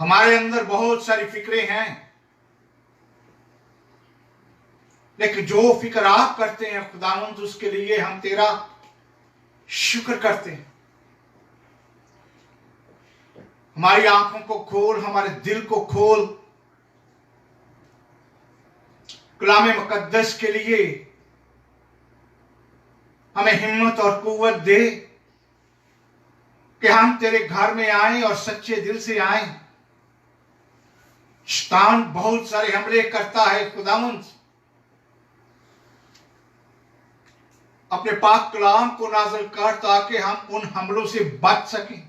ہمارے اندر بہت ساری فکریں ہیں، لیکن جو فکر آپ کرتے ہیں خداوند اس کے لیے ہم تیرا شکر کرتے ہیں۔ ہماری آنکھوں کو کھول، ہمارے دل کو کھول، کلام مقدس کے لیے ہمیں ہمت اور قوت دے کہ ہم تیرے گھر میں آئیں اور سچے دل سے آئیں۔ شیطان بہت سارے حملے کرتا ہے خداوند، اپنے پاک کلام کو نازل کر تاکہ ہم ان حملوں سے بچ سکیں۔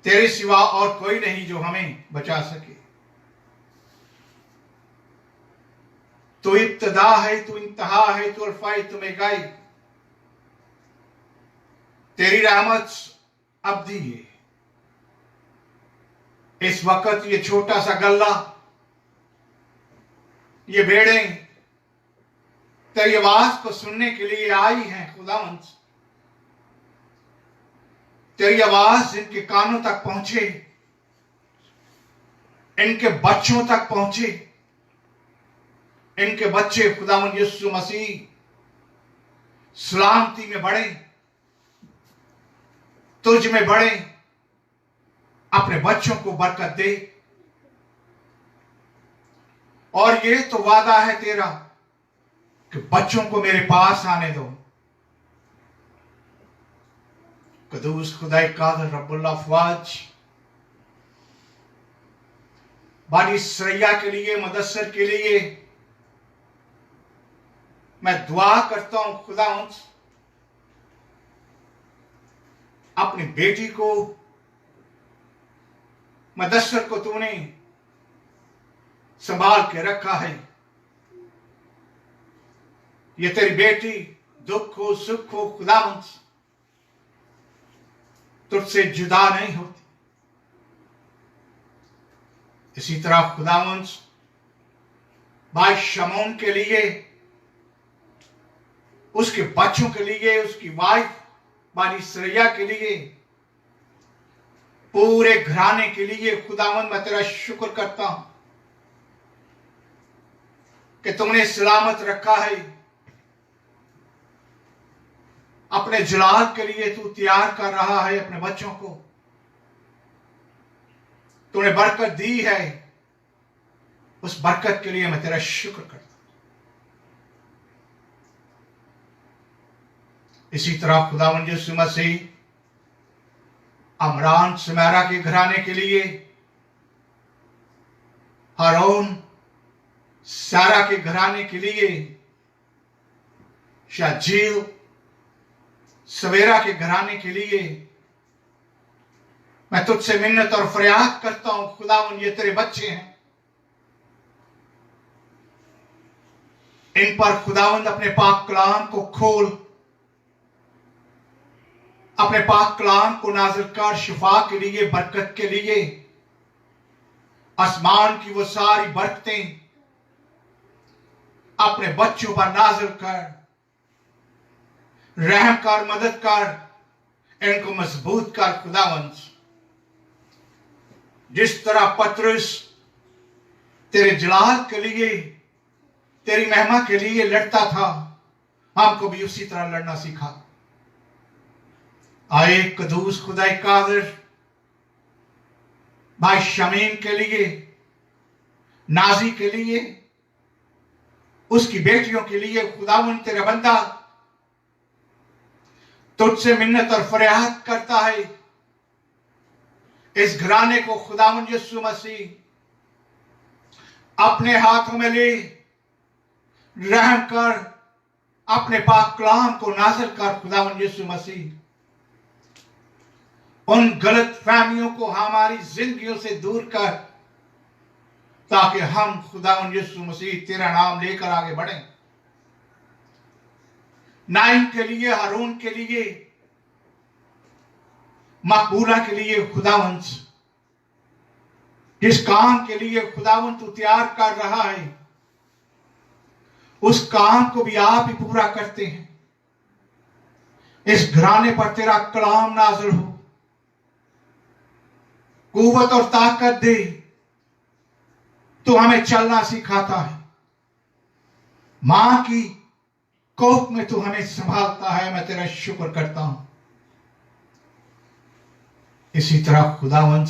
تیرے سوا اور کوئی نہیں جو ہمیں بچا سکے۔ تو ابتدا ہے، تو انتہا ہے، تو الفا ہے، تو میگائی۔ تیری رحمت ابدی ہے۔ اس وقت یہ چھوٹا سا گلہ، یہ بھیڑیں تیری آواز کو سننے کے لیے آئی ہیں خداوند۔ تیری آواز ان کے کانوں تک پہنچے، ان کے بچوں تک پہنچے، ان کے بچے خداوند یسوع مسیح سلامتی میں بڑھیں، تجھ میں بڑھیں، اپنے بچوں کو برکت دے۔ اور یہ تو وعدہ ہے تیرا کہ بچوں کو میرے پاس آنے دو۔ قدوس خدائے قادر رب اللہ افواج، بانی سریا کے لیے، مدثر کے لیے میں دعا کرتا ہوں خداوند، اپنی بیٹی کو، مدثر کو تو نے سنبھال کے رکھا ہے۔ یہ تیری بیٹی دکھ ہو سکھ ہو خداوند تجھ سے جدا نہیں ہوتی۔ اسی طرح خداوند بھائی شمعون کے لیے، اس کے بچوں کے لیے، اس کی وائف بانی سریا کے لیے، پورے گھرانے کے لیے خداوند میں تیرا شکر کرتا ہوں کہ تم نے سلامت رکھا ہے۔ اپنے جلال کے لیے تو تیار کر رہا ہے اپنے بچوں کو، تو نے برکت دی ہے، اس برکت کے لیے میں تیرا شکر کرتا ہوں۔ اسی طرح خداوند یسوع مسیح عمران سمیرا کے گھرانے کے لیے، ہارون سارا کے گھرانے کے لیے، شاجیل سویرا کے گھرانے کے لیے میں تجھ سے منت اور فریاد کرتا ہوں خداوند، یہ تیرے بچے ہیں، ان پر خداوند اپنے پاک کلام کو کھول، اپنے پاک کلام کو نازل کر، شفا کے لیے، برکت کے لیے، آسمان کی وہ ساری برکتیں اپنے بچوں پر نازل کر، رحم کر، مدد کر، ان کو مضبوط کر خداوند۔ جس طرح پترس تیرے جلال کے لیے، تیری مہما کے لیے لڑتا تھا، ہم کو بھی اسی طرح لڑنا سکھا۔ آئے قدوس خدائے قادر بھائی شمیم کے لیے، نازی کے لیے، اس کی بیٹیوں کے لیے خداوند تیرا بندہ تجھ سے منت اور فریاد کرتا ہے، اس گھرانے کو خداوند یسوع مسیح اپنے ہاتھوں میں لے، رحم کر، اپنے پاک کلام کو نازل کر خداوند یسوع مسیح، ان غلط فہمیوں کو ہماری زندگیوں سے دور کر، تاکہ ہم خداوند یسوع مسیح تیرا نام لے کر آگے بڑھیں۔ نائم کے لیے، ہارون کے لیے، مقبولہ کے لیے خداوند، جس کام کے لیے خداوند تو تیار کر رہا ہے، اس کام کو بھی آپ ہی پورا کرتے ہیں۔ اس گھرانے پر تیرا کلام نازل ہو، قوت اور طاقت دے. تو ہمیں چلنا سکھاتا ہے. ماں کی کوکھ میں تو ہمیں سنبھالتا ہے. میں تیرا شکر کرتا ہوں. اسی طرح خداوند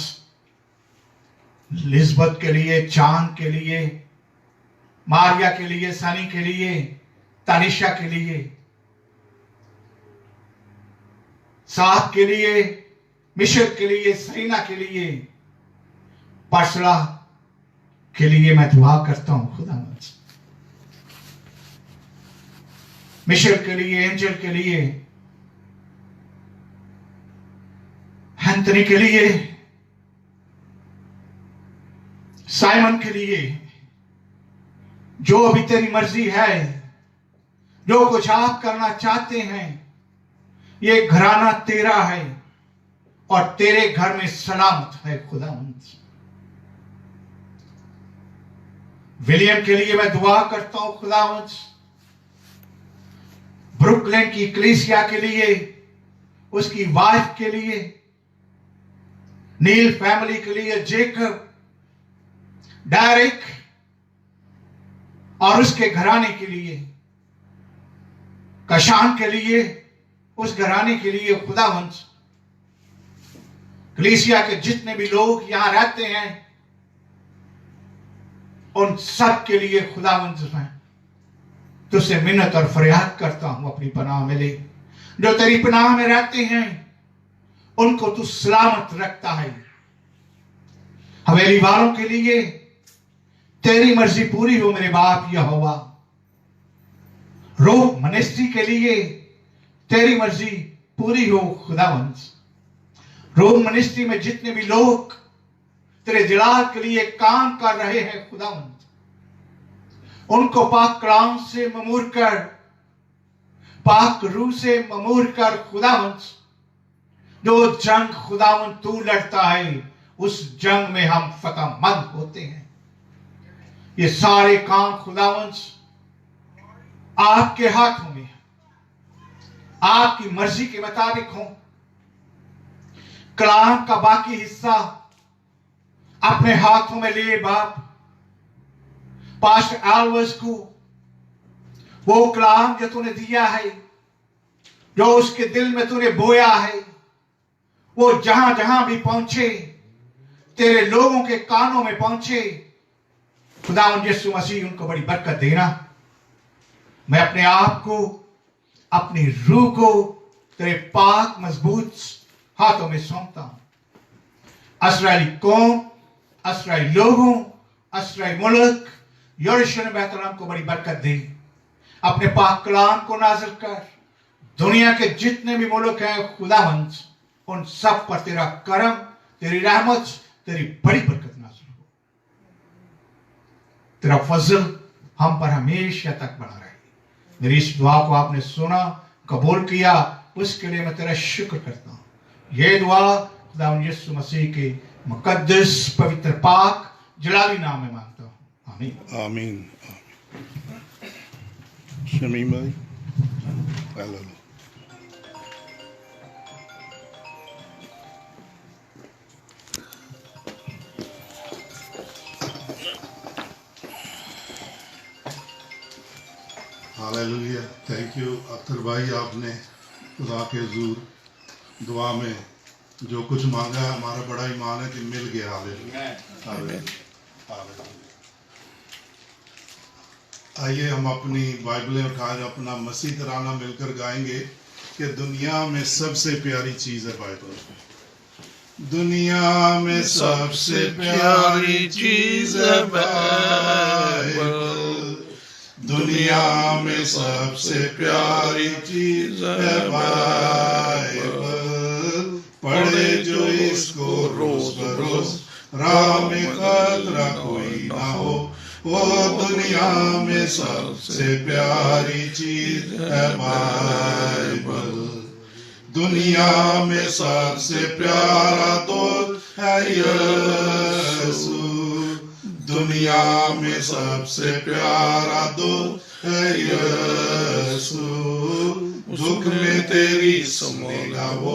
لزبت کے لیے، چاند کے لیے، ماریا کے لیے، سانی کے لیے، تانیشا کے لیے، صاحب کے لیے، مشر کے لیے، سرینا کے لیے، پرسلا کے لیے میں دعا کرتا ہوں. خداوند مشر کے لیے، اینجل کے لیے، ہنتنی کے لیے، سائمن کے لیے، جو بھی تیری مرضی ہے، جو کچھ آپ کرنا چاہتے ہیں، یہ گھرانہ تیرا ہے اور تیرے گھر میں سلامت ہے. خداوند ولیم کے لیے میں دعا کرتا ہوں. خداوند بروکلین کی کلیسیا کے لیے، اس کی وائف کے لیے، نیل فیملی کے لیے، جیکب، ڈائریک اور اس کے گھرانے کے لیے، کشان کے لیے، اس گھرانے کے لیے. خداوند کلیسیا کے جتنے بھی لوگ یہاں رہتے ہیں، ان سب کے لیے خداوند میں تجھ سے منت اور فریاد کرتا ہوں. اپنی پناہ میں لے. جو تیری پناہ میں رہتے ہیں ان کو تو سلامت رکھتا ہے. حویلی والوں کے لیے تیری مرضی پوری ہو میرے باپ یہوہ. روح منسٹری کے لیے تیری مرضی پوری ہو. خداوند روح منسٹری میں جتنے بھی لوگ تیرے جلال کے لیے کام کر رہے ہیں، خداوند ان کو پاک کلام سے ممور کر، پاک روح سے ممور کر. خداوند جو جنگ خداوند تو لڑتا ہے، اس جنگ میں ہم فتح مند ہوتے ہیں. یہ سارے کام خداوند آپ کے ہاتھوں میں، آپ کی مرضی کے مطابق ہوں. کلام کا باقی حصہ اپنے ہاتھوں میں لے باپ. پاسٹر آلوز کو وہ کلام جو تو نے دیا ہے، جو اس کے دل میں تو نے بویا ہے، وہ جہاں جہاں بھی پہنچے، تیرے لوگوں کے کانوں میں پہنچے. خداوند یسوع مسیح ان کو بڑی برکت دینا. میں اپنے آپ کو، اپنی روح کو تیرے پاک مضبوط ہاتھوں میں سونپتا ہوں. اسرائیلی قوم، اسرائیلی لوگوں، اسرائیلی ملک، یروشلم بیت الحم کو بڑی برکت دے. اپنے پاک کلام کو نازل کر. دنیا کے جتنے بھی ملک ہیں خداوند، ان سب پر تیرا کرم، تیری رحمت، تیری بڑی برکت نازل ہو. تیرا فضل ہم پر ہمیشہ تک بنا رہے. میری اس دعا کو آپ نے سنا، قبول کیا، اس کے لیے میں تیرا شکر کرتا ہوں. یہ دعا خداوند یسوع مسیح کے مقدس، پوتر، پاک، جلالی نام میں مانگتا ہوں. آمین. آمین. شمیم بھائی ہاللویا. تھینک یو اختر بھائی. آپ نے خدا کے حضور دعا میں جو کچھ مانگا ہے، ہمارا بڑا ایمان ہے کہ مل گیا. ہاللویا. آئیے ہم اپنی بائبلیں اٹھائیں، اپنا مسیح ترانہ مل کر گائیں گے کہ دنیا میں سب سے پیاری چیز ہے بائبل. دنیا میں سب سے پیاری چیز ہے بائبل. دنیا میں سب سے پیاری چیز ہے بائبل. پڑھے جو اس کو روز بروز، راہ میں خطرہ کوئی نہ ہو. وہ دنیا میں سب سے پیاری چیز ہے بائبل. دنیا میں سب سے پیارا دوست ہے یسوع. دنیا میں سب سے پیارا دوست ہے یسوع. دکھ میں تیری سنے گا وہ،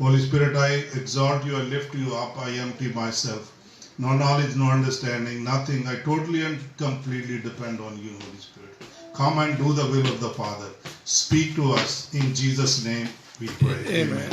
Holy Spirit, I exalt you, I lift you up, I empty myself. No knowledge, no understanding, nothing. I totally and completely depend on you, Holy Spirit. Come and do the will of the Father. Speak to us. In Jesus' name we pray. Amen.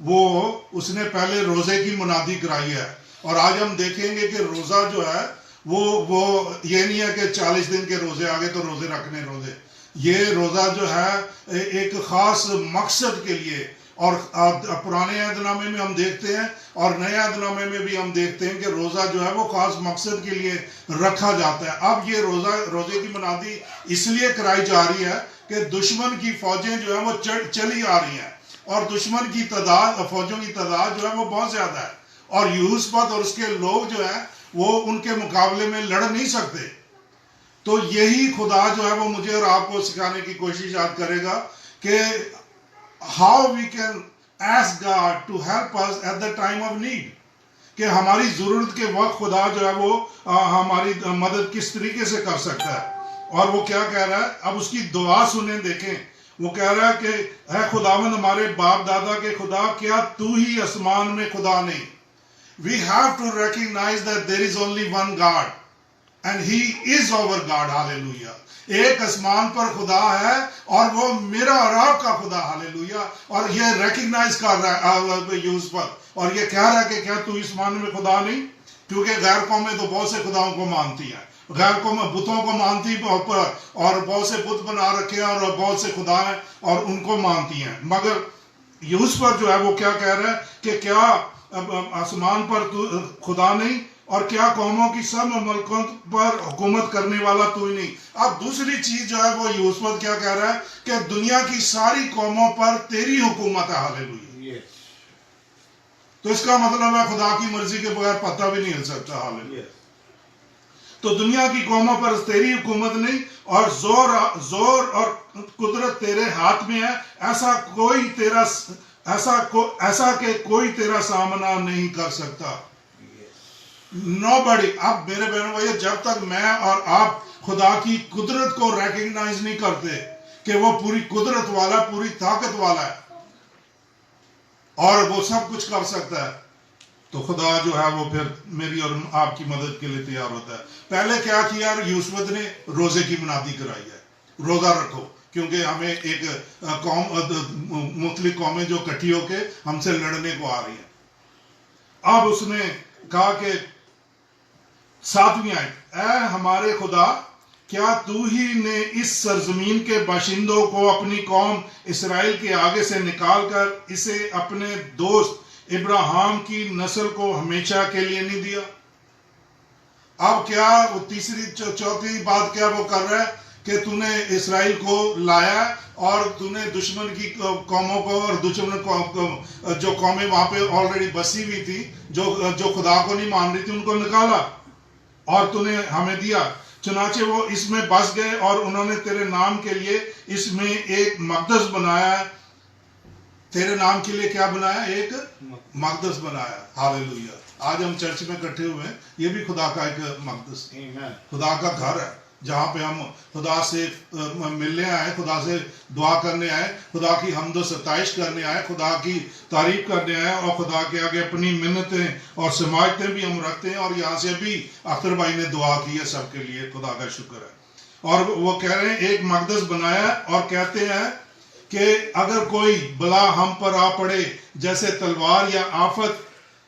اس نے پہلے روزے کی منادی کرائی ہے. اور آج ہم دیکھیں گے کہ روزہ جو ہے وہ یہ نہیں ہے کہ 40 دن کے روزے آگے تو روزے رکھنے روزے. یہ روزہ جو ہے ایک خاص مقصد کے لیے، اور پرانے عہد نامے میں ہم دیکھتے ہیں اور نئے عہد نامے میں بھی ہم دیکھتے ہیں کہ روزہ جو ہے وہ خاص مقصد کے لیے رکھا جاتا ہے. اب یہ روزے کی منادی اس لیے کرائی جا رہی ہے کہ دشمن کی فوجیں جو ہیں وہ چلی آ رہی ہیں، اور دشمن کی فوجوں کی تعداد جو ہے وہ بہت زیادہ ہے، اور یہوشافط اور اس کے لوگ جو ہیں وہ ان کے مقابلے میں لڑ نہیں سکتے. تو یہی خدا جو ہے وہ مجھے اور آپ کو سکھانے کی کوشش یاد کرے گا کہ how we can ask God to help us at the time of need. کہ ہماری ضرورت کے وقت خدا جو ہے وہ ہماری مدد کس طریقے سے کر سکتا ہے. اور وہ کیا کہہ رہا ہے، اب اس کی دعا سنیں، دیکھیں. وہ کہہ رہا ہے کہ اے خداوند ہمارے باپ دادا کے خدا، کیا تو ہی آسمان میں خدا نہیں. We have to recognize that there is only one God and he is our God. Hallelujah. ایک آسمان پر خدا ہے اور وہ میرا اور آپ کا خدا. ہاللیلویا. اور یہ ریکگنائز کر رہا ہے یوسف، اور یہ کہہ رہا ہے کہ کیا تو آسمان میں خدا نہیں. کیونکہ غیر قومیں تو بہت سے خداؤں کو مانتی ہیں، غیر قومیں بتوں کو مانتی اور بہت سے بت بنا رکھے ہیں اور بہت سے خدا ہیں اور ان کو مانتی ہیں. مگر یوسف جو ہے وہ کیا کہہ رہا ہے کہ کیا آسمان پر تو خدا نہیں، اور کیا قوموں کی سب ملکوں پر حکومت کرنے والا تو ہی نہیں. اب دوسری چیز جو ہے وہ یوسف کیا کہہ رہا ہے کہ دنیا کی ساری قوموں پر تیری حکومت ہے. ہاللیلویا. تو اس کا مطلب ہے خدا کی مرضی کے بغیر پتہ بھی نہیں ہل سکتا. ہاللیلویا. تو دنیا کی قوموں پر تیری حکومت نہیں، اور زور اور قدرت تیرے ہاتھ میں ہے. ایسا کہ کوئی تیرا سامنا نہیں کر سکتا. Nobody. اب میرے بہنوں بھائی، جب تک میں اور آپ خدا کی قدرت کو ریکگنائز نہیں کرتے کہ وہ پوری قدرت والا، پوری طاقت والا ہے اور وہ سب کچھ کر سکتا ہے، تو خدا جو ہے وہ پھر میری اور آپ کی مدد کے لیے تیار ہوتا ہے. پہلے کیا کیا یوسف نے؟ روزے کی منادی کرائی ہے. روزہ رکھو، کیونکہ ہمیں ایک مختلف قومیں جو اکٹھی ہو کے ہم سے لڑنے کو آ رہی ہیں. اب اس نے کہا کہ 7ویں آیت، اے ہمارے خدا، کیا تو ہی نے اس سرزمین کے باشندوں کو اپنی قوم اسرائیل کے آگے سے نکال کر اسے اپنے دوست ابراہیم کی نسل کو ہمیشہ کے لیے نہیں دیا؟ اب کیا وہ چوتھی بات کیا وہ کر رہا ہے کہ تو نے اسرائیل کو لایا اور تو نے دشمن کی قوموں کو اور دشمن جو قومیں وہاں پہ آلریڈی بسی ہوئی تھی، جو خدا کو نہیں مان رہی تھی، ان کو نکالا اور تو نے ہمیں دیا. چنانچہ وہ اس میں بس گئے اور انہوں نے تیرے نام کے لیے اس میں ایک مقدس بنایا. تیرے نام کے لیے کیا بنایا؟ ایک مقدس بنایا. ہاللیلویا. آج ہم چرچ میں اکٹھے ہوئے ہیں، یہ بھی خدا کا ایک مقدس، خدا کا گھر ہے، جہاں پہ ہم خدا سے ملنے آئے، خدا سے دعا کرنے آئے، خدا کی حمد و ستائش کرنے آئے، خدا کی تعریف کرنے آئے، اور خدا کے آگے اپنی منتیں اور سماجتیں بھی ہم رکھتے ہیں. اور یہاں سے بھی اختر بھائی نے دعا کی ہے سب کے لیے، خدا کا شکر ہے. اور وہ کہہ رہے ہیں ایک مقدس بنایا، اور کہتے ہیں کہ اگر کوئی بلا ہم پر آ پڑے جیسے تلوار یا آفت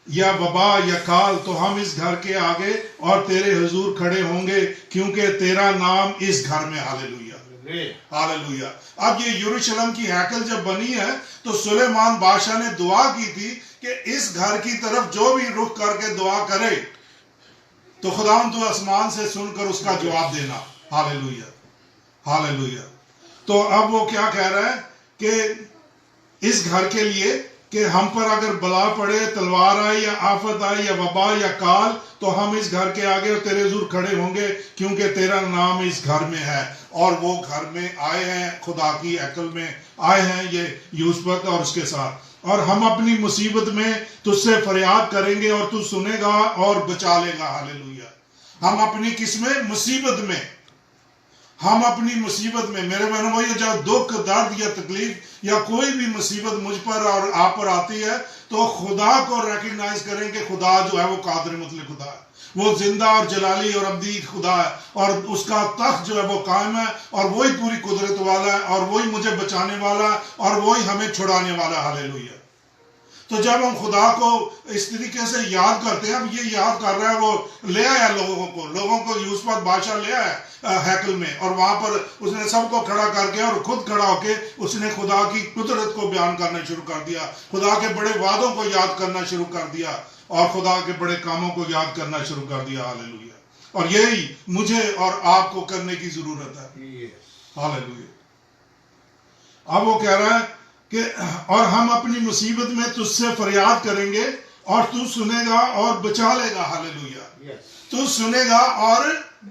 یا وبا یا کال، تو ہم اس گھر کے آگے اور تیرے حضور کھڑے ہوں گے، کیونکہ تیرا نام اس گھر میں. ہاللیلویا. ہاللیلویا. اب یہ یروشلم کی ہیکل جب بنی ہے تو سلیمان بادشاہ نے دعا کی تھی کہ اس گھر کی طرف جو بھی رخ کر کے دعا کرے تو خداوند تو آسمان سے سن کر اس کا جواب دینا. ہاللیلویا. ہاللیلویا. تو اب وہ کیا کہہ رہا ہے کہ اس گھر کے لیے کہ ہم پر اگر بلا پڑے، تلوار آئے یا آفت آئے یا وبا یا کال، تو ہم اس گھر کے آگے اور تیرے حضور کھڑے ہوں گے، کیونکہ تیرا نام اس گھر میں ہے. اور وہ گھر میں آئے ہیں، خدا کی ہیکل میں آئے ہیں یہ یوسف اور اس کے ساتھ. اور ہم اپنی مصیبت میں تجھ سے فریاد کریں گے اور تو سنے گا اور بچا لے گا. ہاللیلویا. ہم اپنی کس میں؟ مصیبت میں. ہم اپنی مصیبت میں، میرے بہنوں بھائی، جب دکھ، درد یا تکلیف یا کوئی بھی مصیبت مجھ پر اور آپ پر آتی ہے تو خدا کو ریکگنائز کریں کہ خدا جو ہے وہ قادر مطلق خدا ہے، وہ زندہ اور جلالی اور ابدی خدا ہے، اور اس کا تخت جو ہے وہ قائم ہے، اور وہی پوری قدرت والا ہے، اور وہی مجھے بچانے والا ہے، اور وہی ہمیں چھڑانے والا ہے. ہاللیلویا. تو جب ہم خدا کو اس طریقے سے یاد کرتے ہیں، اب یہ یاد کر رہا ہے، وہ لے آیا لوگوں کو یوسفت بادشاہ لے آیا ہیکل میں، اور وہاں پر اس نے سب کو کھڑا کر کے اور خود کھڑا ہو کے اس نے خدا کی قدرت کو بیان کرنا شروع کر دیا، خدا کے بڑے وعدوں کو یاد کرنا شروع کر دیا، اور خدا کے بڑے کاموں کو یاد کرنا شروع کر دیا۔ ہاللیلویہ۔ اور یہی مجھے اور آپ کو کرنے کی ضرورت ہے۔ ہاللیلویہ۔ اب وہ کہہ رہا ہے کہ اور ہم اپنی مصیبت میں تجھ سے فریاد کریں گے اور تو سنے گا اور بچا لے گا۔ ہاللیلویہ۔ تو سنے گا اور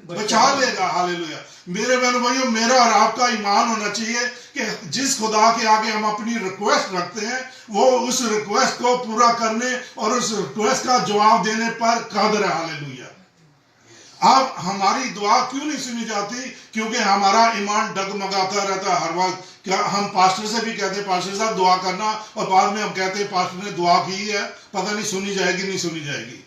بچا لے گا۔ ہاللیلویہ۔ میرے بہنوں بھائیوں، میرا اور آپ کا ایمان ہونا چاہیے کہ جس خدا کے آگے ہم اپنی ریکویسٹ رکھتے ہیں وہ اس ریکویسٹ کو پورا کرنے اور اس ریکویسٹ کا جواب دینے پر قادر ہے۔ ہاللیلویہ۔ اب ہماری دعا کیوں نہیں سنی جاتی؟ کیونکہ ہمارا ایمان ڈگمگاتا رہتا ہے ہر وقت۔ کیا ہم پاسٹر سے بھی کہتے ہیں پاسٹر صاحب دعا کرنا، اور بعد میں ہم کہتے ہیں پاسٹر نے دعا کی ہے، پتہ نہیں سنی جائے گی نہیں سنی جائے گی۔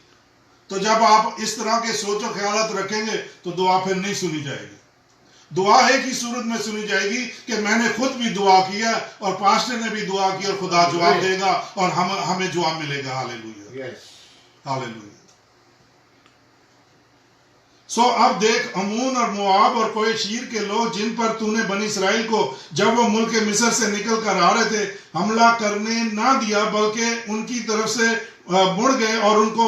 تو جب آپ اس طرح کے سوچ و خیالات رکھیں گے تو دعا پھر نہیں سنی جائے گی۔ دعا ایک ہی صورت میں سنی جائے گی کہ میں نے خود بھی دعا کیا اور پاسٹر نے بھی دعا کی، اور خدا جواب دے گا اور ہمیں جواب ملے گا۔ ہاللیلویہ۔ ہاللیلویہ۔ سو اب دیکھ، امون اور مواب اور کوئی شیر کے لوگ جن پر تو نے بنی اسرائیل کو جب وہ ملک مصر سے نکل کر آ رہے تھے حملہ کرنے نہ دیا، بلکہ ان کی طرف سے مڑ گئے اور ان کو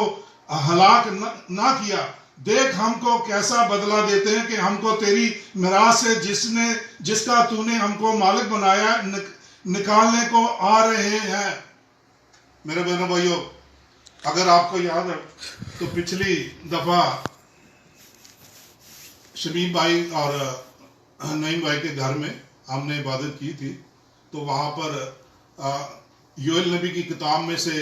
ہلاک نہ کیا۔ دیکھ ہم کو کیسا بدلہ دیتے ہیں کہ ہم کو تیری میراث سے جس کا تو نے ہم کو مالک بنایا نکالنے کو آ رہے ہیں۔ میرے بہنوں بھائیوں، اگر آپ کو یاد ہے تو پچھلی دفعہ شمیم بھائی اور نعیم بھائی کے گھر میں ہم نے عبادت کی تھی، تو وہاں پر یوئیل نبی کی کتاب میں سے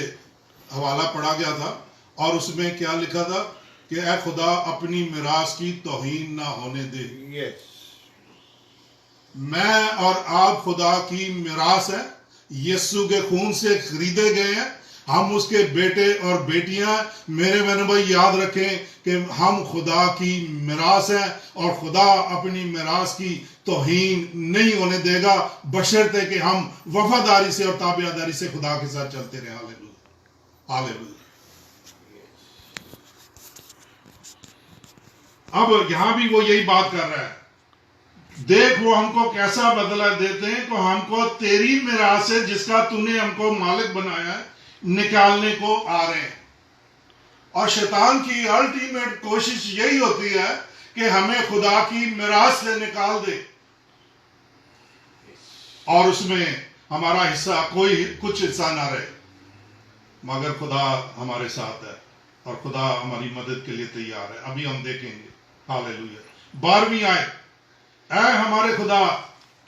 حوالہ پڑھا گیا تھا، اور اس میں کیا لکھا تھا کہ اے خدا اپنی میراث کی توہین نہ ہونے دے۔ میں اور آپ خدا کی میراث ہے، یسوع کے خون سے خریدے گئے ہیں، ہم اس کے بیٹے اور بیٹیاں۔ میرے بہنوں بھائی یاد رکھیں کہ ہم خدا کی میراث ہیں، اور خدا اپنی میراث کی توہین نہیں ہونے دے گا، بشرطے کہ ہم وفاداری سے اور تابعداری سے خدا کے ساتھ چلتے رہیں۔ ہاللیلویہ۔ ہاللیلویہ۔ اب یہاں بھی وہ یہی بات کر رہا ہے، دیکھ وہ ہم کو کیسا بدلہ دیتے ہیں کہ ہم کو تیری میراث سے جس کا تو نے ہم کو مالک بنایا ہے نکالنے کو آ رہے ہیں۔ اور شیطان کی الٹیمیٹ کوشش یہی ہوتی ہے کہ ہمیں خدا کی میراث سے نکال دے، اور اس میں ہمارا حصہ کچھ حصہ نہ رہے، مگر خدا ہمارے ساتھ ہے اور خدا ہماری مدد کے لیے تیار ہے۔ ابھی ہم دیکھیں گے۔ ہاللیلویہ۔ 12ویں آیت، اے ہمارے خدا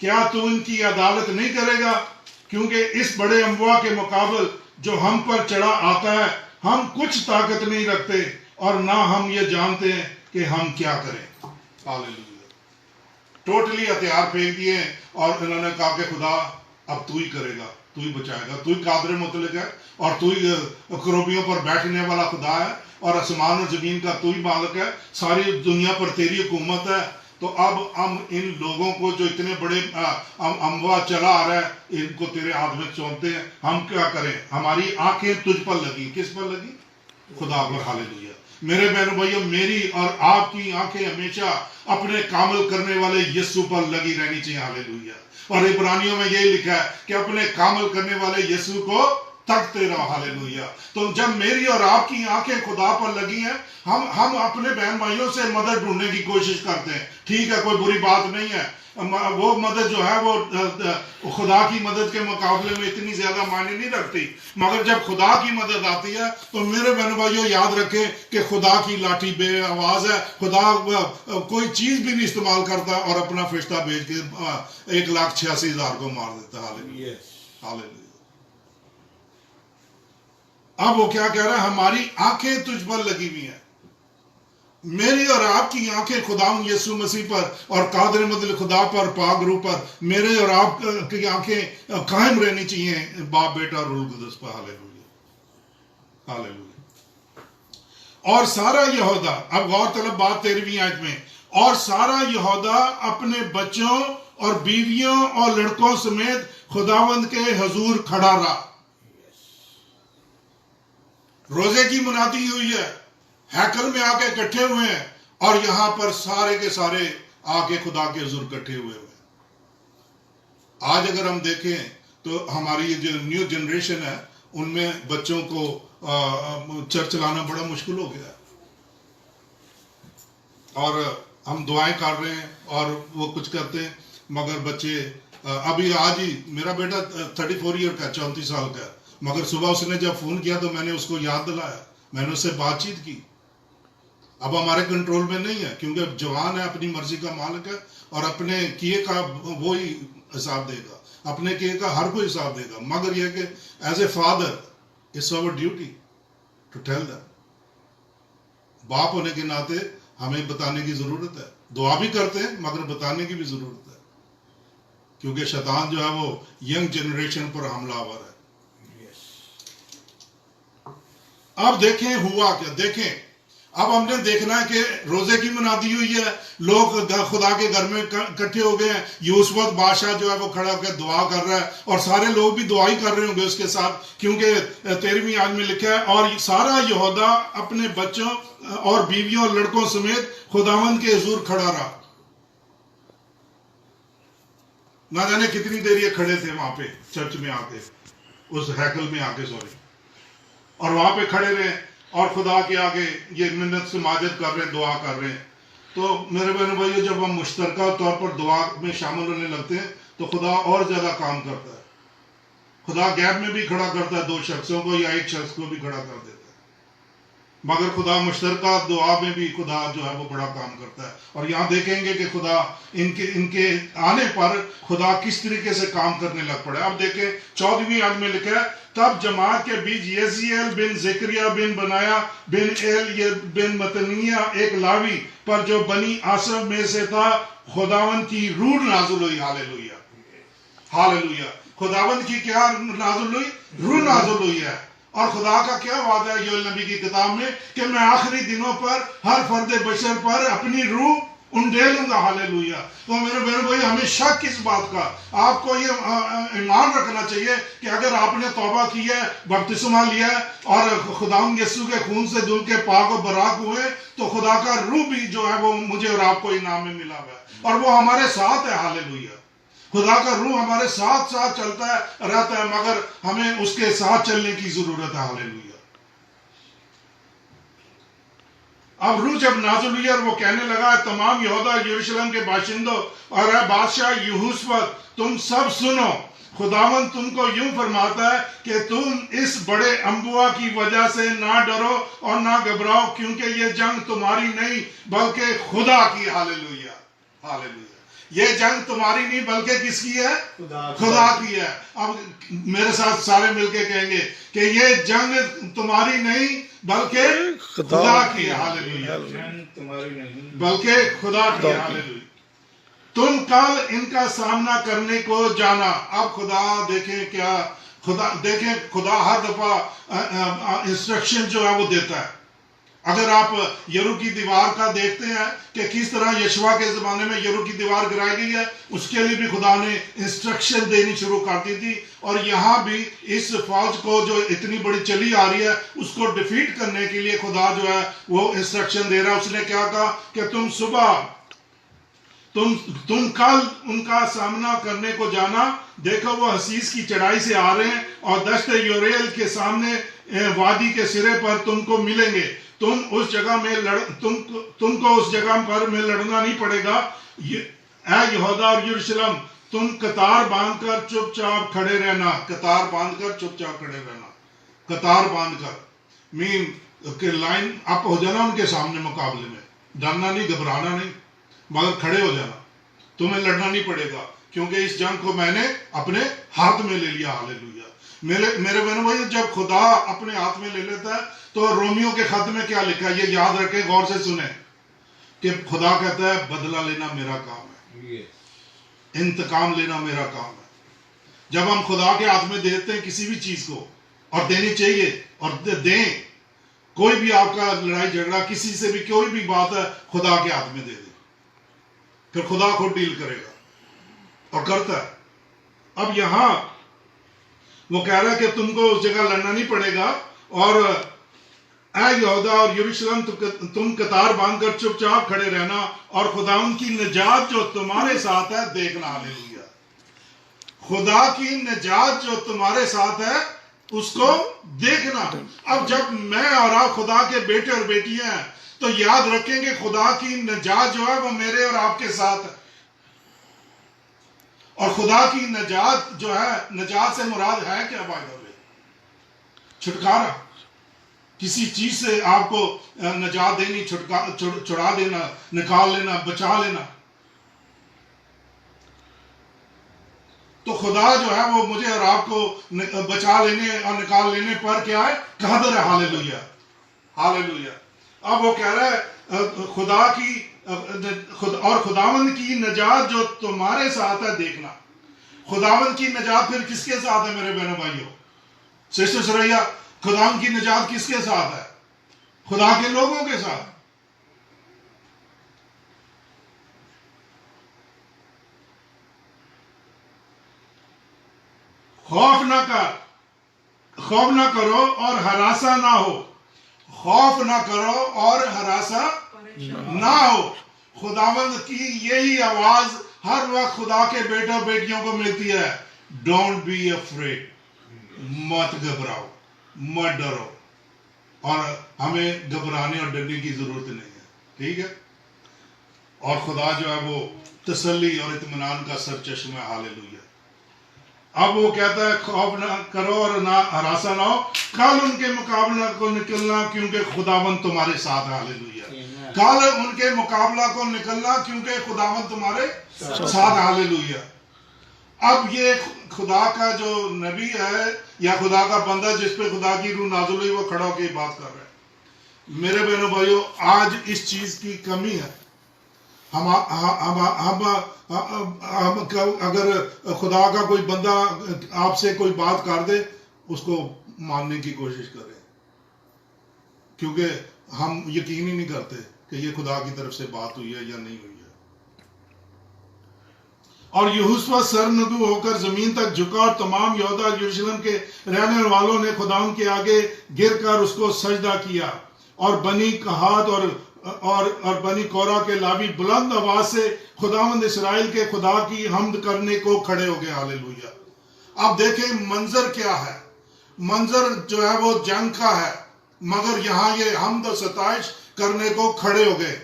کیا تو ان کی عدالت نہیں کرے گا؟ کیونکہ اس بڑے اموا کے مقابل جو ہم پر چڑھا آتا ہے ہم کچھ طاقت نہیں رکھتے، اور نہ ہم یہ جانتے ہیں کہ ہم کیا کریں۔ ہاللیلویہ۔ ٹوٹلی ہتھیار پھینک دیے، اور انہوں نے کہا کہ خدا اب تو ہی کرے گا، تو ہی بچائے گا، تو ہی قادر مطلق ہے، اور تو ہی کروبیوں پر بیٹھنے والا خدا ہے، اور آسمان اور زمین کا تو ہی مالک ہے، ساری دنیا پر تیری حکومت ہے۔ تو اب ہم ان لوگوں کو جو اتنے بڑے اموا چلا آ رہا ہے ان کو تیرے ہاتھ میں سونپتے ہیں، ہم کیا کریں؟ ہماری آنکھیں تجھ پر لگی۔ کس پر لگی؟ خدا پر۔ ہاللیلویہ۔ میرے بہنوں بھائیوں، میری اور آپ کی آنکھیں ہمیشہ اپنے کامل کرنے والے یسوع پر لگی رہنی چاہیے۔ ہاللیلویہ۔ اور عبرانیوں میں یہی لکھا ہے کہ اپنے کامل کرنے والے یسوع کو تکتے رہو۔ ہاللیلویہ۔ تو جب میری اور آپ کی آنکھیں خدا پر لگی ہیں، ہم اپنے بہن بھائیوں سے مدد ڈھونڈنے کی کوشش کرتے ہیں، ٹھیک ہے، کوئی بری بات نہیں ہے، وہ مدد جو ہے وہ خدا کی مدد کے مقابلے میں اتنی زیادہ معنی نہیں رکھتی، مگر جب خدا کی مدد آتی ہے تو میرے بہن بھائیوں یاد رکھیں کہ خدا کی لاٹھی بے آواز ہے، خدا کوئی چیز بھی نہیں استعمال کرتا اور اپنا فرشتہ بھیج کے 1,86,000 کو مار دیتا۔ ہاللیلویہ۔ ہاللیلویہ۔ اب وہ کیا کہہ رہا ہے؟ ہماری آنکھیں تجھ پر لگی ہوئی ہیں۔ میری اور آپ کی آنکھیں خداوند یسوع مسیح پر اور قادر مطلق خدا پر، پاک روح پر، میرے اور آپ کی آنکھیں قائم رہنی چاہیے باپ بیٹا اور روح القدس پر۔ ہاللیلویہ۔ ہاللیلویہ۔ اور سارا یہودا، اب غور طلب بات 13ویں آیت میں، اور سارا یہودا اپنے بچوں اور بیویوں اور لڑکوں سمیت خداوند کے حضور کھڑا رہا۔ روزے کی منادی ہوئی ہے، ہیکل میں آ کے اکٹھے ہوئے ہیں، اور یہاں پر سارے کے سارے آ کے خدا کے حضور اکٹھے ہوئے ہیں۔ آج اگر ہم دیکھیں تو ہماری یہ جو نیو جنریشن ہے ان میں بچوں کو چرچ لانا بڑا مشکل ہو گیا ہے، اور ہم دعائیں کر رہے ہیں اور وہ کچھ کرتے ہیں، مگر بچے ابھی آج ہی میرا بیٹا 34 ایئر کا 34 سال کا ہے، مگر صبح اس نے جب فون کیا تو میں نے اس کو یاد دلایا، میں نے اس سے بات چیت کی۔ اب ہمارے کنٹرول میں نہیں ہے، کیونکہ جوان ہے، اپنی مرضی کا مالک ہے، اور اپنے کیے کا وہی حساب دے گا، اپنے کیے کا ہر کوئی حساب دے گا، مگر یہ کہ as a father it's our duty to tell them. باپ ہونے کے ناطے ہمیں بتانے کی ضرورت ہے، دعا بھی کرتے ہیں مگر بتانے کی بھی ضرورت ہے، کیونکہ شیطان جو ہے وہ ینگ جنریشن پر حملہ آور ہے۔ اب دیکھیں ہوا کیا، دیکھیں اب ہم نے دیکھنا ہے کہ روزے کی منادی ہوئی ہے، لوگ خدا کے گھر میں اکٹھے ہو گئے ہیں، یوسف بادشاہ جو ہے وہ کھڑا ہو کے دعا کر رہا ہے، اور سارے لوگ بھی دعا ہی کر رہے ہوں گے اس کے ساتھ، کیونکہ 13ویں آیت میں لکھا ہے اور سارا یہودا اپنے بچوں اور بیویوں اور لڑکوں سمیت خداوند کے حضور کھڑا رہا۔ نہ جانے کتنی دیر یہ کھڑے تھے وہاں پہ چرچ میں آ کے، اس ہیکل میں آ کے اور وہاں پہ کھڑے رہے اور خدا کے آگے یہ منت سماجت کر رہے ہیں، دعا کر رہے ہیں۔ تو میرے بہن بھائیو، جب ہم مشترکہ طور پر دعا میں شامل ہونے لگتے ہیں تو خدا اور زیادہ کام کرتا ہے۔ خدا گیپ میں بھی کھڑا کرتا ہے 2 شخصوں کو یا 1 شخص کو بھی کھڑا کر دیتا ہے، مگر خدا مشترکہ دعا میں بھی خدا جو ہے وہ بڑا کام کرتا ہے۔ اور یہاں دیکھیں گے کہ خدا ان کے آنے پر خدا کس طریقے سے کام کرنے لگ پڑے۔ اب دیکھیں 14ویں آیت میں لکھا ہے، تب جماعت کے بیچ یزیل بن زکریا بن بنایا بن ایل بن متنیہ ایک لاوی پر جو بنی آسف میں سے تھا، خداوند کی روح نازل ہوئی۔ ہاللیلویہ، ہاللیلویہ۔ خداوند کی کیا نازل ہوئی؟ روح نازل ہوئی ہے۔ اور خدا کا کیا وعدہ ہے یوئیل نبی کی کتاب میں کہ میں آخری دنوں پر ہر فرد بشر پر اپنی روح انڈیلوں گا۔ ہاللیلویہ۔ تو میرے بہن بھائی، ہمیں شک کس بات کا؟ آپ کو یہ ایمان رکھنا چاہیے کہ اگر آپ نے توبہ کی ہے، بپتسمہ لیا ہے اور خداوند یسوع کے خون سے دھل کے پاک و براک ہوئے، تو خدا کا روح بھی جو ہے وہ مجھے اور آپ کو انعام میں ملا ہوا ہے، اور وہ ہمارے ساتھ ہے۔ ہاللیلویہ۔ خدا کا روح ہمارے ساتھ ساتھ چلتا ہے، رہتا ہے، مگر ہمیں اس کے ساتھ چلنے کی ضرورت ہے۔ ہاللیلویہ۔ اب روح جب نازل ہوئی اور وہ کہنے لگا، تمام یہودا یروشلم کے باشندوں اور اے بادشاہ یہوشافت، تم سب سنو، خداوند تم کو یوں فرماتا ہے کہ تم اس بڑے انبوا کی وجہ سے نہ ڈرو اور نہ گھبراؤ، کیونکہ یہ جنگ تمہاری نہیں بلکہ خدا کی۔ ہاللیلویہ، ہاللیلویہ۔ یہ جنگ تمہاری نہیں بلکہ کس کی ہے؟ خدا کی ہے۔ اب میرے ساتھ سارے مل کے کہیں گے کہ یہ جنگ تمہاری نہیں بلکہ خدا کی ہے۔ ہاللیلویہ، بلکہ خدا کی ہے۔ ہاللیلویہ۔ تم کل ان کا سامنا کرنے کو جانا۔ اب خدا دیکھیں کیا، دیکھیں خدا ہر دفعہ انسٹرکشن جو ہے وہ دیتا ہے۔ اگر آپ یرو کی دیوار کا دیکھتے ہیں کہ کس طرح یشوا کے زمانے میں یرو کی دیوار گرائی گئی ہے، اس کے لیے بھی خدا نے انسٹرکشن دینی شروع کر دی تھی، اور یہاں بھی اس فوج کو جو اتنی بڑی چلی آ رہی ہے اس کو ڈیفیٹ کرنے کے لیے خدا جو ہے وہ انسٹرکشن دے رہا ہے۔ اس نے کیا کہا کہ تم صبح تم کل ان کا سامنا کرنے کو جانا، دیکھو وہ حسیس کی چڑھائی سے آ رہے ہیں اور دشت یوریل کے سامنے وادی کے سرے پر تم کو ملیں گے۔ تم کو اس جگہ پر میں لڑنا نہیں پڑے گا۔ اے یہودا اور یروشلم، تم قطار باندھ کر چپ چاپ کھڑے رہنا۔ قطار باندھ کر چپ چاپ کھڑے رہنا، قطار باندھ کر مین کہ لائن اپ ہو جانا ان کے سامنے، مقابلے میں ڈرنا نہیں، گھبرانا نہیں، مگر کھڑے ہو جانا۔ تمہیں لڑنا نہیں پڑے گا، کیونکہ اس جنگ کو میں نے اپنے ہاتھ میں لے لیا۔ ہاللیلویہ۔ میرے بہنوں بھائی، جب خدا اپنے ہاتھ میں لے لیتا ہے تو رومیو کے خط میں کیا لکھا ہے، یہ یاد رکھیں، غور سے سنیں کہ خدا کہتا ہے بدلہ لینا میرا کام ہے، انتقام لینا میرا کام ہے۔ جب ہم خدا کے ہاتھ میں دیتے ہیں کسی بھی چیز کو، اور دینی چاہیے اور دیں، کوئی بھی آپ کا لڑائی جھگڑا کسی سے بھی کوئی بھی بات ہے، خدا کے ہاتھ میں دے دیں، پھر خدا خود ڈیل کرے گا اور کرتا ہے۔ اب یہاں وہ کہہ رہا ہے کہ تم کو اس جگہ لڑنا نہیں پڑے گا، اور اے یہودا اور یروشلم تم قطار باندھ کر چپ چاپ کھڑے رہنا اور خداوند کی نجات جو تمہارے ساتھ ہے دیکھنا. ہاللیلویا. خدا کی نجات جو تمہارے ساتھ ہے اس کو دیکھنا. اب جب میں اور آپ خدا کے بیٹے اور بیٹیاں ہیں تو یاد رکھیں کہ خدا کی نجات جو ہے وہ میرے اور آپ کے ساتھ ہے. اور خدا کی نجات جو ہے, نجات سے مراد ہے کیا بھائی؟ چھٹکارا. کسی چیز سے آپ کو نجات دینی, چھڑا دینا, نکال لینا, بچا لینا. تو خدا جو ہے وہ مجھے اور آپ کو بچا لینے اور نکال لینے پر کیا ہے؟ قادر ہے. ہاللیلویا. ہاللیلویا. اب وہ کہہ رہا ہے خدا کی اور خداوند کی نجات جو تمہارے ساتھ ہے دیکھنا. خداوند کی نجات پھر کس کے ساتھ ہے میرے بہنوں بھائیوں؟ سسٹر سریا, خداوند کی نجات کس کے ساتھ ہے؟ خدا کے لوگوں کے ساتھ. خوف نہ کرو اور ہراساں نہ ہو. خوف نہ کرو اور ہراساں نہ ہو. خداوند کی یہی آواز ہر وقت خدا کے بیٹوں بیٹیوں کو ملتی ہے. Don't be afraid. مت گھبراؤ, مت ڈرو. اور ہمیں گھبرانے اور ڈرنے کی ضرورت نہیں ہے. ٹھیک ہے. اور خدا جو ہے وہ تسلی اور اطمینان کا سرچشمہ ہے. ہاللیلویا. اب وہ کہتا ہے خوف نہ کرو اور نہ ہراساں نہ ہو. کل ان کے مقابلہ کو نکلنا کیونکہ خداوند تمہارے ساتھ ہے. ہاللیلویا. کل ان کے مقابلہ کو نکلنا کیونکہ خداوند تمہارے ساتھ. ہاللیلویا. اب یہ خدا کا جو نبی ہے یا خدا کا بندہ جس پہ خدا کی روح نازل ہوئی وہ کھڑا ہو کے بات کر رہا ہے. میرے بہنوں بھائیوں, آج اس چیز کی کمی ہے. اگر خدا کا کوئی بندہ آپ سے کوئی بات کر دے اس کو ماننے کی کوشش کریں, کیونکہ ہم یقین ہی نہیں کرتے کہ یہ خدا کی طرف سے بات ہوئی ہے یا نہیں ہوئی ہے. اور یہوشوا سرنگو ہو کر زمین تک جھکا اور تمام یہودا یروشلم کے رہنے والوں نے خداوند کے آگے گر کر اس کو سجدہ کیا. اور بنی قحات اور بنی کورہ کے لاوی بلند آواز سے خداوند اسرائیل کے خدا کی حمد کرنے کو کھڑے ہو گئے. ہاللیلویا. اب دیکھیں منظر کیا ہے. منظر جو ہے وہ جنگ کا ہے, مگر یہاں یہ حمد و ستائش کرنے کو کھڑے ہو گئے.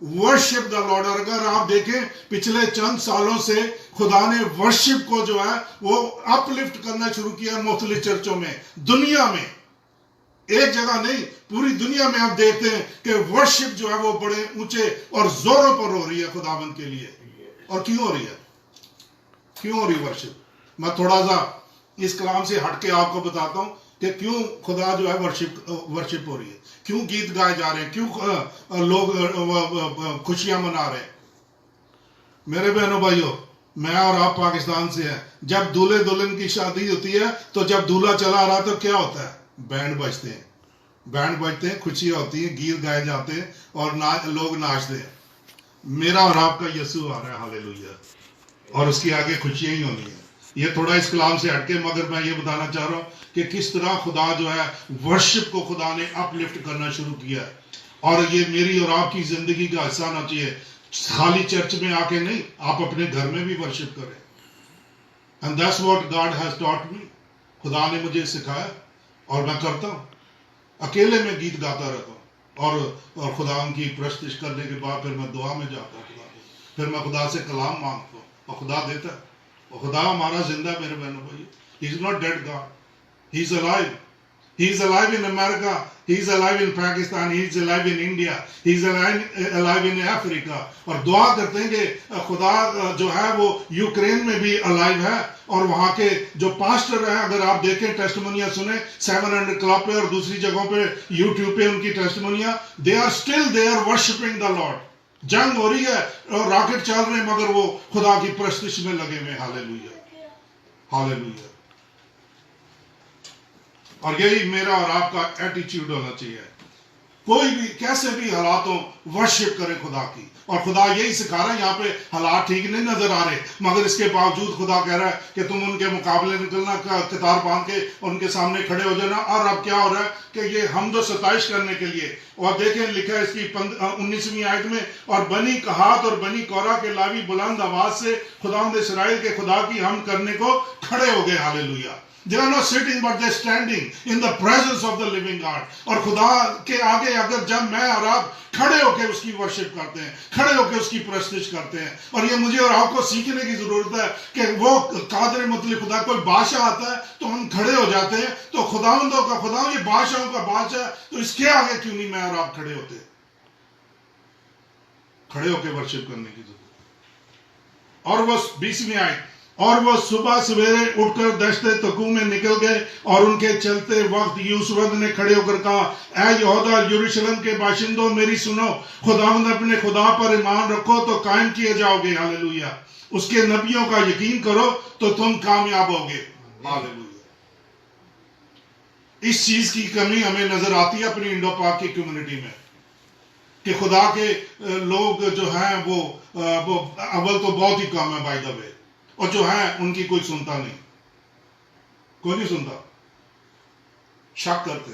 ورشپ دا لارڈ. اور اگر آپ دیکھیں پچھلے چند سالوں سے خدا نے ورشپ کو جو ہے وہ اپ لفٹ کرنا شروع کیا مختلف چرچوں میں, دنیا میں. ایک جگہ نہیں, پوری دنیا میں آپ دیکھتے ہیں کہ ورشپ جو ہے وہ بڑے اونچے اور زوروں پر ہو رہی ہے خداوند کے لیے. اور کیوں ہو رہی ہے؟ کیوں ہو رہی ورشپ؟ میں تھوڑا سا اس کلام سے ہٹ کے آپ کو بتاتا ہوں کہ کیوں خدا جو ہے ورشپ ہو رہی ہے, کیوں گیت گائے جا رہے ہیں, کیوں لوگ خوشیاں منا رہے ہیں. میرے بہنوں بھائیوں, میں اور آپ پاکستان سے ہیں. جب دولہے دلہن کی شادی ہوتی ہے تو جب دولہا چلا آ رہا تو کیا ہوتا ہے؟ بینڈ بجتے ہیں, خوشیاں ہوتی ہیں, گیت گائے جاتے ہیں اور لوگ ناچتے ہیں. میرا اور آپ کا یسوع آ رہا ہے. ہاللیلویا. اور اس کے آگے خوشیاں ہی ہونی ہیں. یہ تھوڑا اس کلام سے ہٹ کے, مگر میں یہ بتانا چاہ رہا ہوں کہ کس طرح خدا جو ہے ورشپ کو خدا نے اپ لفٹ کرنا شروع کیا ہے. اور یہ میری اور آپ کی زندگی کا حصہ ہونا چاہیے. خالی چرچ میں آ کے نہیں, آپ اپنے گھر میں بھی ورشپ کریں. And that's what God has taught me. خدا نے مجھے سکھایا اور میں کرتا ہوں. اکیلے میں گیت گاتا رہتا ہوں اور خدا ان کی پرستش کرنے کے بعد پھر میں دعا میں جاتا ہوں خدا کو. پھر میں خدا سے کلام مانگتا ہوں اور خدا دیتا ہے. اور خدا ہمارا زندہ میرے بہنوں بھائی. He is not dead God. He is alive. He is alive in America. He is alive in Pakistan. He is alive in India. He is alive in Africa. اور دعا کرتے ہیں کہ خدا جو ہے وہ یوکرین میں بھی alive ہے. اور وہاں کے جو پاسٹر ہیں, اگر آپ دیکھیں ٹیسٹمونیاں سنیں 700 کلب پہ اور دوسری جگہوں پہ یوٹیوب پہ ان کی ٹیسٹمونیاں, they are still there worshiping the Lord. جنگ ہو رہی ہے اور راکٹ چل رہے ہیں مگر وہ خدا کی پرستش میں لگے ہوئے. ہاللیلویا. ہاللیلویا. اور یہی میرا اور آپ کا ایٹیچیوڈ ہونا چاہیے. کوئی بھی کیسے بھی حالات ہوں ورشپ کرے خدا کی. اور خدا یہی سکھا رہا ہے. یہاں پہ حالات ٹھیک نہیں نظر آ رہے مگر اس کے باوجود خدا کہہ رہا ہے کہ تم ان کے مقابلے نکلنا, قطار باندھ کے ان کے سامنے کھڑے ہو جانا. اور اب کیا ہو رہا ہے کہ یہ حمد و ستائش کرنے کے لیے. اور دیکھیں لکھا ہے اس کی 19ویں آیت میں, اور بنی کہات اور بنی کورا کے لاوی بلند آواز سے خداوند اسرائیل کے خدا کی حمد کرنے کو کھڑے ہو گئے. ہاللیلویہ. They are not sitting but they are standing in the presence of the living God. اور خدا کے آگے اگر جب میں اور آپ کھڑے ہو کے اس کی ورشپ کرتے ہیں, کھڑے ہو کے اس کی پرستش کرتے ہیں, اور یہ مجھے اور آپ کو سیکھنے کی ضرورت ہے کہ وہ قادر مطلق خدا, کوئی بادشاہ آتا ہے تو ہم کھڑے ہو جاتے ہیں, تو خداوندوں کا خدا, یہ بادشاہوں کا بادشاہ ہے, تو اس کے آگے کیوں نہیں میں اور آپ کھڑے ہوتے, کھڑے ہو کے ورشپ کرنے کی ضرورت. اور وہ 20ویں آیت, اور وہ صبح سویرے اٹھ کر دشت تکو میں نکل گئے, اور ان کے چلتے وقت یوسف نے کھڑے ہو کر کہا, اے یہودا یروشلم کے باشندوں میری سنو, خداوند اپنے خدا پر ایمان رکھو تو قائم کیے جاؤ گے. ہاللیلویہ. اس کے نبیوں کا یقین کرو تو تم کامیاب ہوگے. ہاللیلویہ. اس چیز کی کمی ہمیں نظر آتی ہے اپنی انڈو پاک کی کمیونٹی میں, کہ خدا کے لوگ جو ہیں وہ اول تو بہت ہی کم ہے بائی دا وے, اور جو ہیں ان کی کوئی سنتا نہیں, کوئی نہیں سنتا, شک کرتے.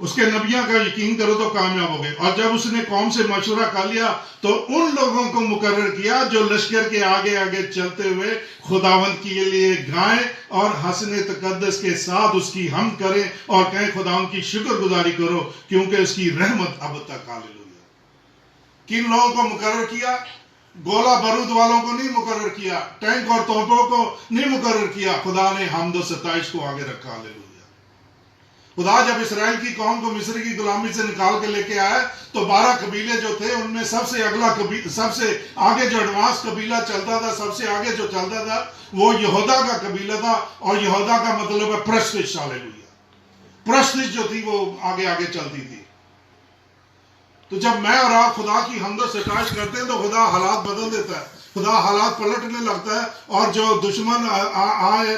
اس کے نبیوں کا یقین کرو تو کامیاب ہو گئے. اور جب اس نے قوم سے مشورہ کر لیا تو ان لوگوں کو مقرر کیا جو لشکر کے آگے آگے چلتے ہوئے خداوند کے لیے گائیں اور حسن تقدس کے ساتھ اس کی حمد کریں اور کہیں خداوند کی شکر گزاری کرو کیونکہ اس کی رحمت اب تک. ہاللیلویہ. کن لوگوں کو مقرر کیا؟ گولا بارود والوں کو نہیں مقرر کیا, ٹینک اور توپوں کو نہیں مقرر کیا, خدا نے حمد و ستائش کو آگے رکھا. ہاللیلویہ. خدا جب اسرائیل کی قوم کو مصر کی غلامی سے نکال کے لے کے آیا تو 12 قبیلے جو تھے ان میں سب سے اگلا سب سے آگے جو ایڈوانس قبیلہ چلتا تھا, سب سے آگے جو چلتا تھا وہ یہودا کا قبیلہ تھا, اور یہودا کا مطلب ہے پرستش. ہاللیلویہ. پرستش جو تھی وہ آگے آگے چلتی تھی. تو جب میں اور آپ خدا کی حمد و ستائش کرتے ہیں تو خدا حالات بدل دیتا ہے, خدا حالات پلٹنے لگتا ہے, اور جو دشمن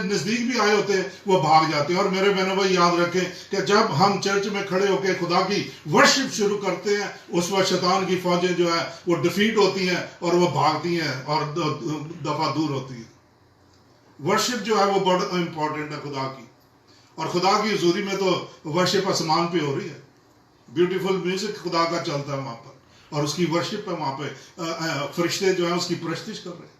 نزدیک بھی آئے ہوتے ہیں وہ بھاگ جاتے ہیں. اور میرے بہنوں بھائی یاد رکھیں کہ جب ہم چرچ میں کھڑے ہو کے خدا کی ورشپ شروع کرتے ہیں اس وقت شیطان کی فوجیں جو ہے وہ ڈیفیٹ ہوتی ہیں اور وہ بھاگتی ہیں اور دفعہ دور ہوتی ہیں. ورشپ جو ہے وہ بڑا امپورٹنٹ ہے خدا کی, اور خدا کی حضوری میں تو ورشپ آسمان پہ ہو رہی ہے. بیوٹیفل میوزک خدا کا چلتا ہے وہاں پر, اور اس کی ورشپ ہے وہاں پہ, فرشتے جو ہیں اس کی پرستش کر رہے ہیں.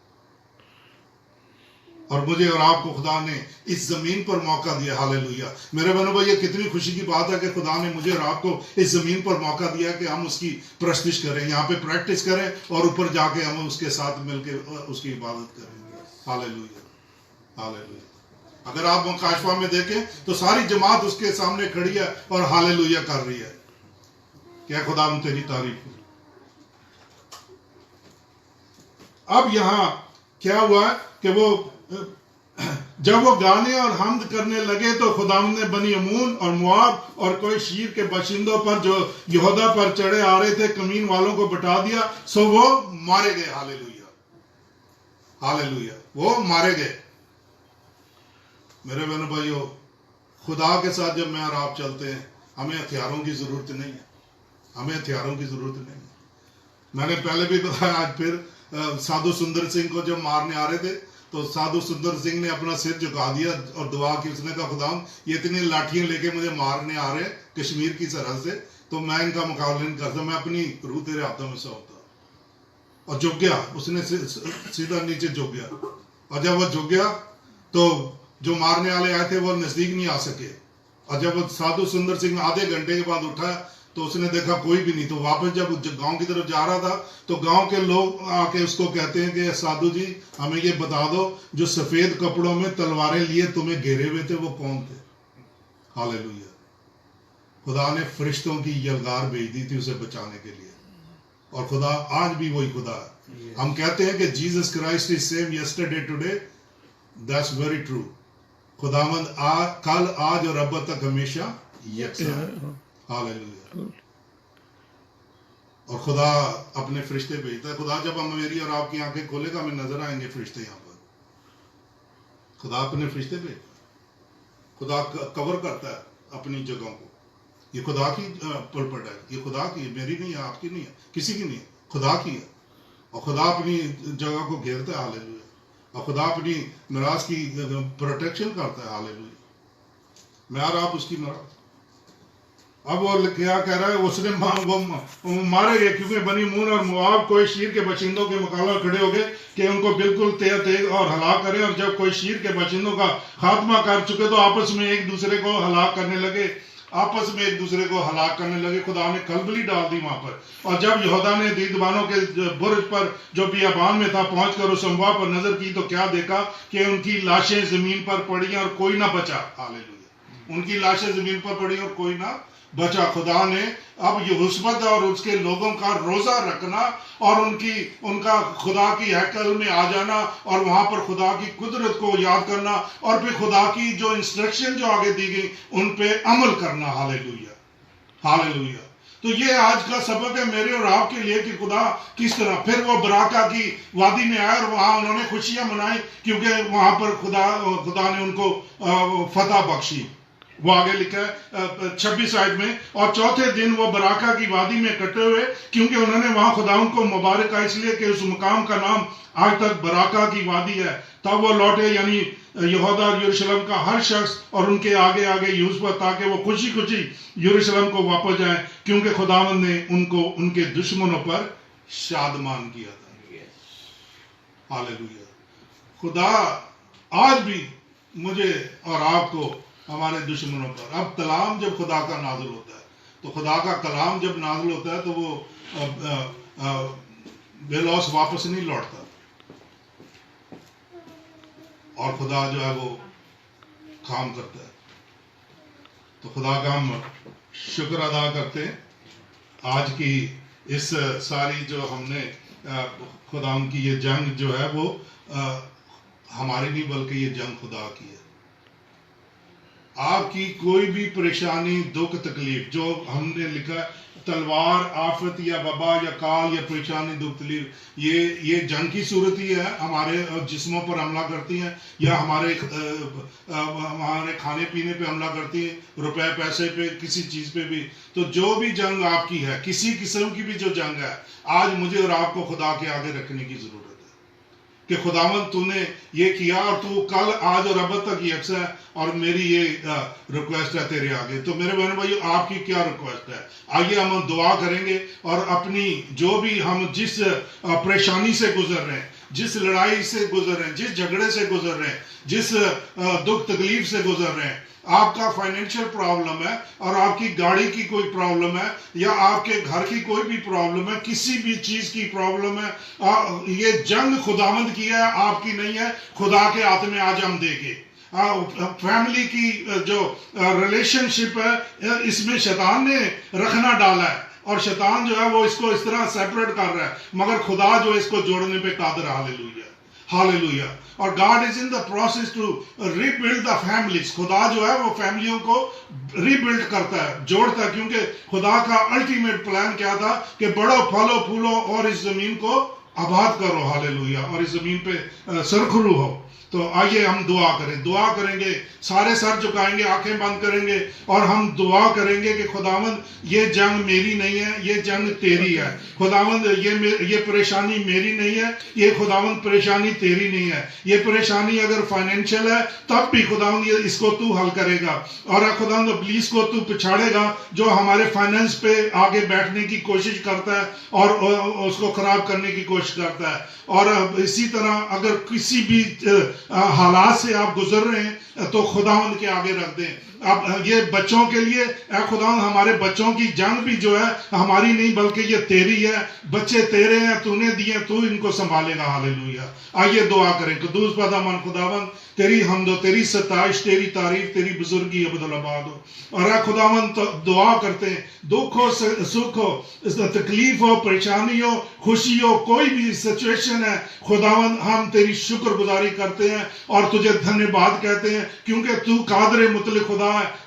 اور مجھے اور آپ کو خدا نے اس زمین پر موقع دیا. ہاللیلویہ. میرے بہنوں بھائی یہ کتنی خوشی کی بات ہے کہ خدا نے مجھے اور آپ کو اس زمین پر موقع دیا کہ ہم اس کی پرستش کریں, یہاں پہ پریکٹس کریں, اور اوپر جا کے ہم اس کے ساتھ مل کے اس کی عبادت کریں. ہاللیلویہ. ہاللیلویہ. اگر آپ مکاشفہ میں دیکھیں تو ساری جماعت اس کے سامنے کھڑی ہے اور ہاللیلویہ کر رہی ہے. کیا خدا ہم تیری تعریف ہو. اب یہاں کیا ہوا کہ وہ جب وہ گانے اور حمد کرنے لگے تو خداوند نے بنی امون اور مواب اور کوئی شیر کے باشندوں پر جو یہودا پر چڑھے آ رہے تھے کمین والوں کو بٹا دیا, سو وہ مارے گئے. ہاللیلویہ. ہاللیلویہ. وہ مارے گئے. میرے بہنوں بھائیو, خدا کے ساتھ جب میں اور آپ چلتے ہیں ہمیں ہتھیاروں کی ضرورت نہیں ہے, ہمیں ہتھیاروں کی ضرورت نہیں ہے. میں نے پہلے بھی بتایا, آج پھر سادھو سندر سنگھ کو جب مارنے آ رہے تھے تو سادھو سندر سنگھ نے اپنا سر جھکا دیا اور دعا کی. اس نے کہا خدا یہ اتنی لاٹھیاں لے کے مجھے مارنے آ رہے ہیں کشمیر کی سرحد سے, تو میں ان کا مقابلہ نہیں کرتا, میں اپنی روح تیرے ہاتھوں میں سونپتا. اور جھک گیا, اس نے سیدھا نیچے جھک گیا, اور جب وہ جھک گیا تو جو مارنے والے آئے تھے وہ نزدیک نہیں آ سکے. اور جب وہ سادھو سندر سنگھ آدھے گھنٹے کے بعد اٹھا تو اس نے دیکھا کوئی بھی نہیں. تو واپس جب گاؤں کی طرف جا رہا تھا تو گاؤں کے لوگ آ کے اس کو کہتے ہیں کہ سادھو جی ہمیں یہ بتا دو جو سفید کپڑوں میں تلواریں لیے تمہیں گھیرے ہوئے تھے وہ کون تھے. ہاللیلویہ. خدا نے فرشتوں کی یلغار بھیج دی تھی اسے بچانے کے لیے, اور خدا آج بھی وہی خدا ہے. ہم کہتے ہیں کہ Jesus Christ is same yesterday today, that's very true. خداوند کل آج اور اب تک ہمیشہ یکساں. ہاللیلویہ. اور خدا اپنے فرشتے بھیجتا ہے. خدا جب ہم میری اور آپ کی آنکھیں کھولے گا ہمیں نظر آئیں گے فرشتے یہاں پر. خدا اپنے فرشتے بھیجتا ہے, خدا کور کرتا ہے اپنی جگہوں کو. یہ خدا کی پلپٹ ہے, یہ خدا کی ہے, میری نہیں ہے, آپ کی نہیں ہے, کسی کی نہیں ہے, خدا کی ہے. اور خدا اپنی جگہ کو گھیرتا ہے, ہاللیلویا. اور خدا اپنی میراث کی پروٹیکشن کرتا ہے, ہاللیلویا. میں اور آپ اس کی میراث. اب وہ کیا کہہ رہا ہے, اس نے وہ مارے گئے کیونکہ بنی مون اور مواب کوئی شیر کے باشندوں کے مقابلے کھڑے ہو گئے کہ ان کو بالکل تیز اور ہلاک کرے. اور جب کوئی شیر کے باشندوں کا خاتمہ کر چکے تو آپس میں ایک دوسرے کو ہلاک کرنے لگے, خدا نے کلبلی ڈال دی وہاں پر. اور جب یہودا نے دیدبانوں کے برج پر جو بیابان میں تھا پہنچ کر اس اموا پر نظر کی تو کیا دیکھا کہ ان کی لاشیں زمین پر پڑی اور کوئی نہ بچا. ہاللیلویا. ان کی لاشیں زمین پر پڑی اور کوئی نہ بچا. خدا نے اب یہوشبد اور اس کے لوگوں کا روزہ رکھنا اور ان کا خدا کی ہیکل میں آ جانا اور وہاں پر خدا کی قدرت کو یاد کرنا اور پھر خدا کی جو انسٹرکشن جو آگے دی گئی ان پہ عمل کرنا. ہاللیلویا, ہاللیلویا. تو یہ آج کا سبق ہے میرے اور آپ کے لیے کہ خدا کس طرح. پھر وہ براکا کی وادی میں آئے اور وہاں انہوں نے خوشیاں منائی کیونکہ وہاں پر خدا نے ان کو فتح بخشی. وہ آگے لکھا ہے 26 آیت میں, اور چوتھے دن وہ براکا کی وادی میں اکٹھے ہوئے کیونکہ انہوں نے وہاں خداوند کو مبارک کہا, اس لیے کہ اس مقام کا نام آج تک براکا کی وادی ہے. تب وہ لوٹے, یعنی یہودا اور یروشلم کا ہر شخص اور ان کے آگے آگے یوسف, تاکہ وہ خوشی خوشی یروشلم کو واپس جائیں کیونکہ خداوند نے ان کو ان کے دشمنوں پر شادمان کیا تھا. ہاللیلویا. خدا آج بھی مجھے اور آپ کو ہمارے دشمنوں پر, اب کلام جب خدا کا نازل ہوتا ہے تو خدا کا کلام جب نازل ہوتا ہے تو وہ بے لوث واپس نہیں لوٹتا, اور خدا جو ہے وہ کام کرتا ہے. تو خدا کا ہم شکر ادا کرتے ہیں. آج کی اس ساری جو ہم نے خدا کی یہ جنگ جو ہے وہ ہماری نہیں بلکہ یہ جنگ خدا کی ہے. آپ کی کوئی بھی پریشانی, دکھ, تکلیف جو ہم نے لکھا ہے, تلوار, آفت یا وبا یا کال یا پریشانی, دکھ, تکلیف, یہ جنگ کی صورت ہی ہے. ہمارے جسموں پر حملہ کرتی ہیں یا ہمارے کھانے پینے پہ حملہ کرتی ہیں, روپے پیسے پہ, کسی چیز پہ بھی. تو جو بھی جنگ آپ کی ہے, کسی قسم کی بھی جو جنگ ہے, آج مجھے اور آپ کو خدا کے آگے رکھنے کی ضرورت ہے کہ خداوند تو نے یہ کیا اور تو کل, آج اور ابد تک یکساں ہے, اور میری یہ ریکویسٹ ہے تیرے آگے. تو میرے بہن بھائیو, آپ کی کیا ریکویسٹ ہے؟ آئیے ہم دعا کریں گے اور اپنی جو بھی ہم جس پریشانی سے گزر رہے ہیں, جس لڑائی سے گزر رہے ہیں, جس جھگڑے سے گزر رہے ہیں, جس دکھ تکلیف سے گزر رہے ہیں, آپ کا فائنینشیل پرابلم ہے اور آپ کی گاڑی کی کوئی پرابلم ہے یا آپ کے گھر کی کوئی بھی پرابلم ہے, کسی بھی چیز کی پرابلم ہے, یہ جنگ خداوند کی ہے, آپ کی نہیں ہے. خدا کے ہاتھ میں آج ہم دے گے. فیملی کی جو ریلیشن شپ ہے اس میں شیطان نے رکھنا ڈالا ہے اور شیطان جو ہے وہ اس کو اس طرح سیپریٹ کر رہا ہے, مگر خدا جو اس کو جوڑنے پہ قادر. Hallelujah, hallelujah. اور God is in the process to rebuild the families. خدا جو ہے وہ فیملیوں کو ری بلڈ کرتا ہے, جوڑتا ہے, کیونکہ خدا کا الٹیمیٹ پلان کیا تھا کہ بڑھو, پھلو, پھولو اور اس زمین کو آباد کرو. ہاللیلویا. اور اس زمین پہ سرخرو ہو. تو آئیے ہم دعا کریں گے, سارے سر جھکائیں گے, آنکھیں بند کریں گے اور ہم دعا کریں گے کہ خداوند یہ جنگ میری نہیں ہے, یہ جنگ تیری ہے. خداوند یہ پریشانی میری نہیں ہے, یہ خداوند پریشانی تیری نہیں ہے. یہ پریشانی اگر فائنینشیل ہے تب بھی خداوند اس کو تو حل کرے گا, اور خداوند ابلیس کو تو پچھاڑے گا جو ہمارے فائنینس پہ آگے بیٹھنے کی کوشش کرتا ہے اور اس کو خراب کرنے کی کوشش کرتا ہے. اور اسی طرح اگر کسی بھی حالات سے آپ گزر رہے ہیں تو خداوند کے آگے رکھ دیں. اب یہ بچوں کے لیے, اے خداوند ہمارے بچوں کی جنگ بھی جو ہے ہماری نہیں بلکہ یہ تیری ہے. بچے تیرے ہیں, تو نے دیے, تو ان کو سنبھالے گا. ہاللیلویا. آئیے دعا کریں. قدوس پاک خداوند, تیری حمد و تیری ستائش, تیری تعریف, تیری بزرگی ابدالآباد ہو. اور اے خداوند دعا کرتے ہیں, دکھ ہو, سکھ ہو, تکلیف ہو, پریشانی ہو, خوشی ہو, کوئی بھی سچویشن ہے, خداوند ہم تیری شکر گزاری کرتے ہیں اور تجھے دھنیہ واد کہتے ہیں کیونکہ تو قادر مطلق خدا